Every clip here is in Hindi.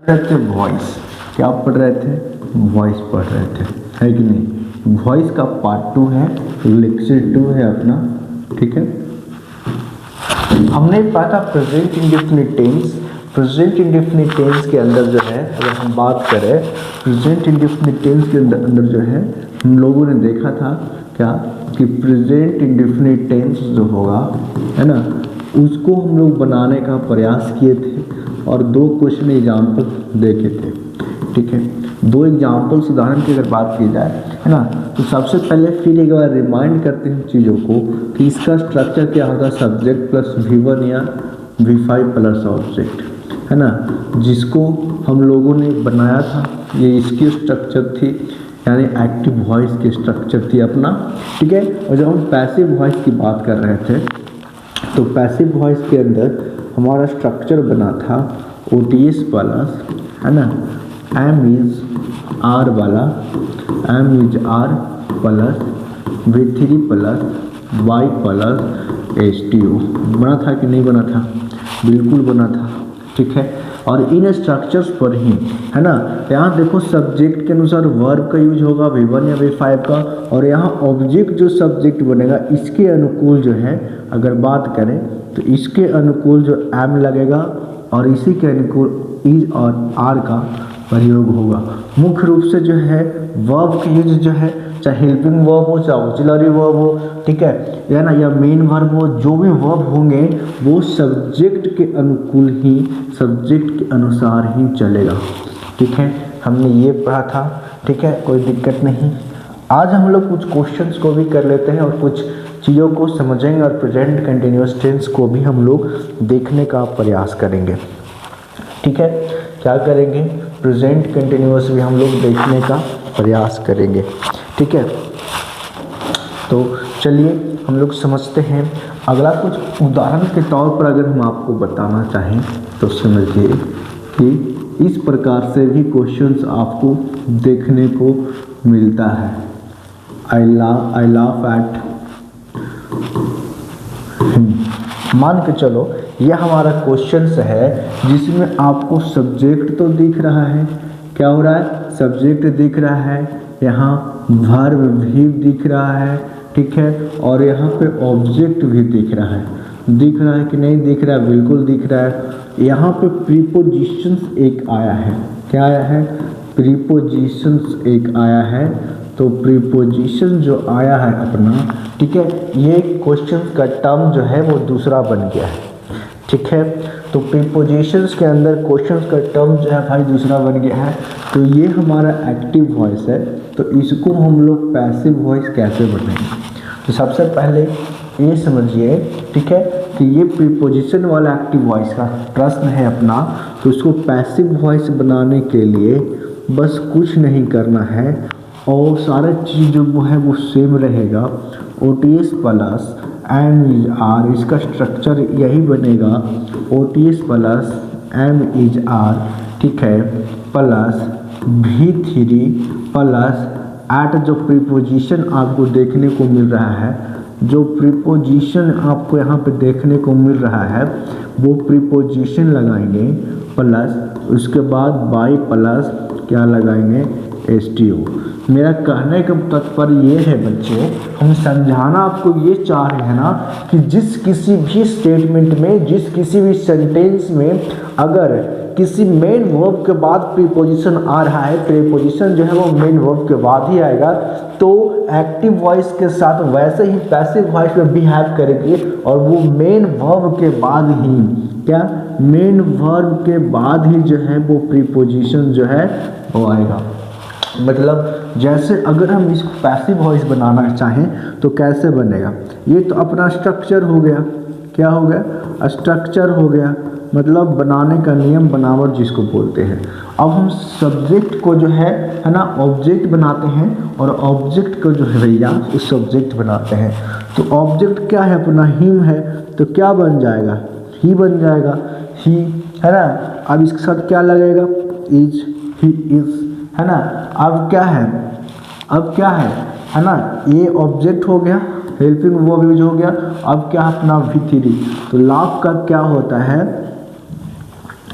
थे वॉइस, क्या पढ़ रहे थे, वॉइस पढ़ रहे थे, है कि नहीं। वॉइस का पार्ट 2 है, लेक्चर 2 है अपना, ठीक है। हमने पढ़ा था present indefinite tense. Present indefinite tense के अंदर जो है, अगर हम बात करें प्रेजेंट इंडेफिनिट टेंस के अंदर जो है, हम लोगों ने देखा था क्या कि प्रेजेंट इंडेफिनिट टेंस जो होगा, है ना, उसको हम लोग बनाने का प्रयास किए थे और 2 क्वेश्चन एग्जाम्पल देखे थे, ठीक है। 2 एग्जाम्पल्स उदाहरण की अगर बात की जाए, है ना, तो सबसे पहले फिर एक बार रिमाइंड करते हैं चीज़ों को कि इसका स्ट्रक्चर क्या होता, सब्जेक्ट प्लस V1 या V5 प्लस ऑब्जेक्ट, है ना, जिसको हम लोगों ने बनाया था। ये इसकी स्ट्रक्चर थी, यानी एक्टिव वॉइस की स्ट्रक्चर थी अपना, ठीक है। और जब हम पैसिव वॉइस की बात कर रहे थे तो पैसिव वॉइस के अंदर हमारा स्ट्रक्चर बना था OTS प्लस, है ना, M इज R वाला, M is R plus V3 plus Y plus HTO। बना था कि नहीं बना था, बिल्कुल बना था, ठीक है। और इन स्ट्रक्चर्स पर ही, है ना, यहाँ देखो सब्जेक्ट के अनुसार वर्ब का यूज होगा V1 या V5 का, और यहाँ ऑब्जेक्ट जो सब्जेक्ट बनेगा इसके अनुकूल जो है अगर बात करें तो इसके अनुकूल जो M लगेगा और इसी के अनुकूल इज और R का प्रयोग होगा। मुख्य रूप से जो है वर्ब की यूज जो है, चाहे हेल्पिंग वर्ब हो चाहे ऑक्सिलरी वर्ब हो, ठीक है, या ना, या मेन वर्ब हो, जो भी वर्ब होंगे वो सब्जेक्ट के अनुकूल ही, सब्जेक्ट के अनुसार ही चलेगा, ठीक है। हमने ये पढ़ा था, ठीक है, कोई दिक्कत नहीं। आज हम लोग कुछ क्वेश्चंस को भी कर लेते हैं और कुछ चीज़ों को समझेंगे और प्रेजेंट कंटिन्यूअस टेंस को भी हम लोग देखने का प्रयास करेंगे, ठीक है। क्या करेंगे, प्रेजेंट कंटिन्यूअस भी हम लोग देखने का प्रयास करेंगे, ठीक है। तो चलिए हम लोग समझते हैं। अगला कुछ उदाहरण के तौर पर अगर हम आपको बताना चाहें तो समझिए कि इस प्रकार से भी क्वेश्चंस आपको देखने को मिलता है। आई लाफ एट, मान के चलो यह हमारा क्वेश्चंस है जिसमें आपको सब्जेक्ट तो दिख रहा है, क्या हो रहा है, सब्जेक्ट दिख रहा है, यहाँ वर्ब भी दिख रहा है, ठीक है, और यहाँ पे ऑब्जेक्ट भी दिख रहा है कि नहीं दिख रहा है, बिल्कुल दिख रहा है। यहाँ पे प्रीपोजिशंस एक आया है, क्या आया है, प्रीपोजिशंस एक आया है। तो प्रीपोजिशन जो आया है अपना, ठीक है, ये क्वेश्चन का टर्म जो है वो दूसरा बन गया है, ठीक है। तो प्रीपोजिशंस के अंदर क्वेश्चंस का टर्म जो है भाई दूसरा बन गया है। तो ये हमारा एक्टिव वॉइस है, तो इसको हम लोग पैसिव वॉइस कैसे बनाएंगे। तो सबसे पहले ये समझिए, ठीक है, कि ये प्रीपोजिशन वाला एक्टिव वॉइस का प्रश्न है अपना। तो इसको पैसिव वॉइस बनाने के लिए बस कुछ नहीं करना है और सारा चीज़ जो वो है वो सेम रहेगा। OTS plus M is R, इसका स्ट्रक्चर यही बनेगा, OTS plus M is R, ठीक है, प्लस V3 प्लस एट, जो प्रीपोजिशन आपको देखने को मिल रहा है, जो प्रीपोजिशन आपको यहाँ पे देखने को मिल रहा है वो प्रीपोजिशन लगाएंगे, प्लस उसके बाद बाई प्लस क्या लगाएंगे, STO। मेरा कहने का तात्पर्य ये है बच्चे, हम समझाना आपको ये चाह रहे हैं ना कि जिस किसी भी स्टेटमेंट में, जिस किसी भी सेंटेंस में अगर किसी मेन वर्ब के बाद प्रीपोजिशन आ रहा है, प्रीपोजिशन जो है वो मेन वर्ब के बाद ही आएगा, तो एक्टिव वॉइस के साथ वैसे ही पैसिव वॉइस में बिहेव करेगी और वो मेन वर्ब के बाद ही, क्या, मेन वर्ब के बाद ही जो है वो प्रीपोजिशन जो है वो आएगा। मतलब जैसे अगर हम इसको पैसिव वॉइस बनाना चाहें तो कैसे बनेगा, ये तो अपना स्ट्रक्चर हो गया, क्या हो गया, स्ट्रक्चर हो गया, मतलब बनाने का नियम, बनावट जिसको बोलते हैं। अब हम सब्जेक्ट को जो है ना ऑब्जेक्ट बनाते हैं और ऑब्जेक्ट को जो है भैया उस सब्जेक्ट बनाते हैं। तो ऑब्जेक्ट क्या है अपना, हिम है, तो क्या बन जाएगा, ही बन जाएगा, ही, है ना। अब इसके साथ क्या लगेगा, इज, ही इज, है ना। अब क्या है, अब क्या है ना, ये ऑब्जेक्ट हो गया, हेल्पिंग वो यूज हो गया। अब क्या अपना V3, तो लाफ का क्या होता है,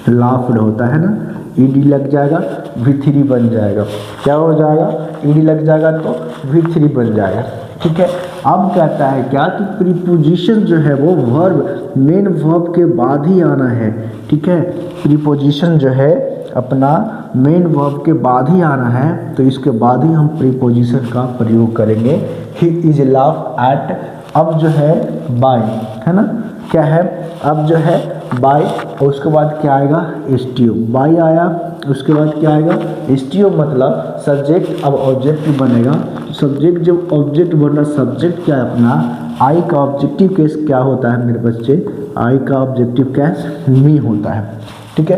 लाफ्ड होता है ना, ईडी लग जाएगा, V3 बन जाएगा। क्या हो जाएगा? ईडी लग जाएगा तो V3 बन जाएगा। ठीक है। अब कहता है क्या कि प्रीपोजिशन जो है वो वर्ब मेन वर्ब के बाद ही आना है। ठीक है, प्रीपोजिशन जो है अपना मेन वर्ब के बाद ही आना है, तो इसके बाद ही हम प्रीपोजिशन का प्रयोग करेंगे। ही इज लाफ एट, अब जो है बाय, है ना, क्या है, अब जो है बाय, और उसके बाद क्या आएगा? एसटीओ। बाय आया, उसके बाद क्या आएगा? एसटीओ, मतलब सब्जेक्ट अब ऑब्जेक्ट बनेगा। सब्जेक्ट जब ऑब्जेक्ट बना, सब्जेक्ट क्या है अपना, आई का ऑब्जेक्टिव केस क्या होता है मेरे बच्चे? आई का ऑब्जेक्टिव केस मी होता है। ठीक है,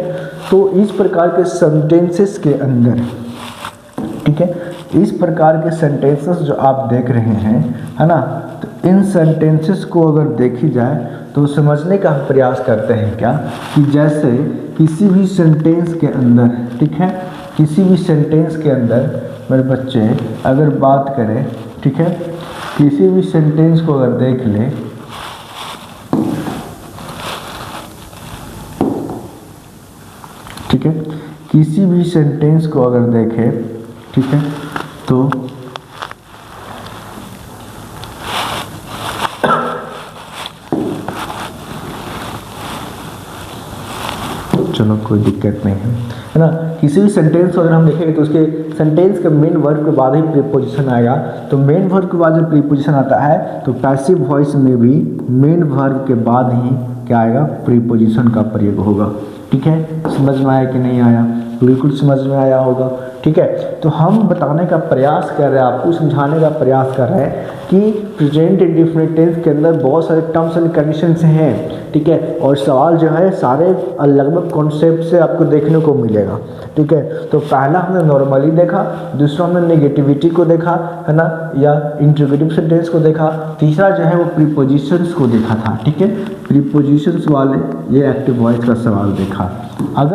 तो इस प्रकार के सेंटेंसेस के अंदर, ठीक है, इस प्रकार के सेंटेंसेस जो आप देख रहे हैं, है ना, तो इन सेंटेंसेस को अगर देखी जाए तो समझने का हम प्रयास करते हैं क्या कि जैसे किसी भी सेंटेंस के अंदर, ठीक है, किसी भी सेंटेंस के अंदर मेरे बच्चे अगर बात करें, ठीक है, किसी भी सेंटेंस को अगर देख लें, ठीक है, किसी भी सेंटेंस को अगर देखें, ठीक है, तो चलो कोई दिक्कत नहीं है ना। किसी भी सेंटेंस को अगर हम देखेंगे तो उसके सेंटेंस के मेन वर्ब के बाद ही प्रीपोजिशन आएगा। तो मेन वर्ब के बाद जब प्रीपोजिशन आता है तो पैसिव वॉइस में भी मेन वर्ब के बाद ही क्या आएगा? प्रीपोजिशन का प्रयोग होगा। ठीक है, समझ में आया कि नहीं आया? बिल्कुल समझ में आया होगा। ठीक है, तो हम बताने का प्रयास कर रहे हैं, आपको समझाने का प्रयास कर रहे हैं कि प्रेजेंट इंडेफिनिट टेंस के अंदर बहुत सारे टर्म्स एंड कंडीशंस हैं। ठीक है, और सवाल जो है सारे लगभग कॉन्सेप्ट से आपको देखने को मिलेगा। ठीक है, तो पहला हमने नॉर्मली देखा, दूसरा हमने नेगेटिविटी को देखा, है ना, या इंट्रोगेटिव सेंटेंस को देखा, तीसरा जो है वो प्रीपोजिशंस को देखा था। ठीक है, प्रीपोजिशंस वाले ये एक्टिव वॉइस का सवाल देखा। अगर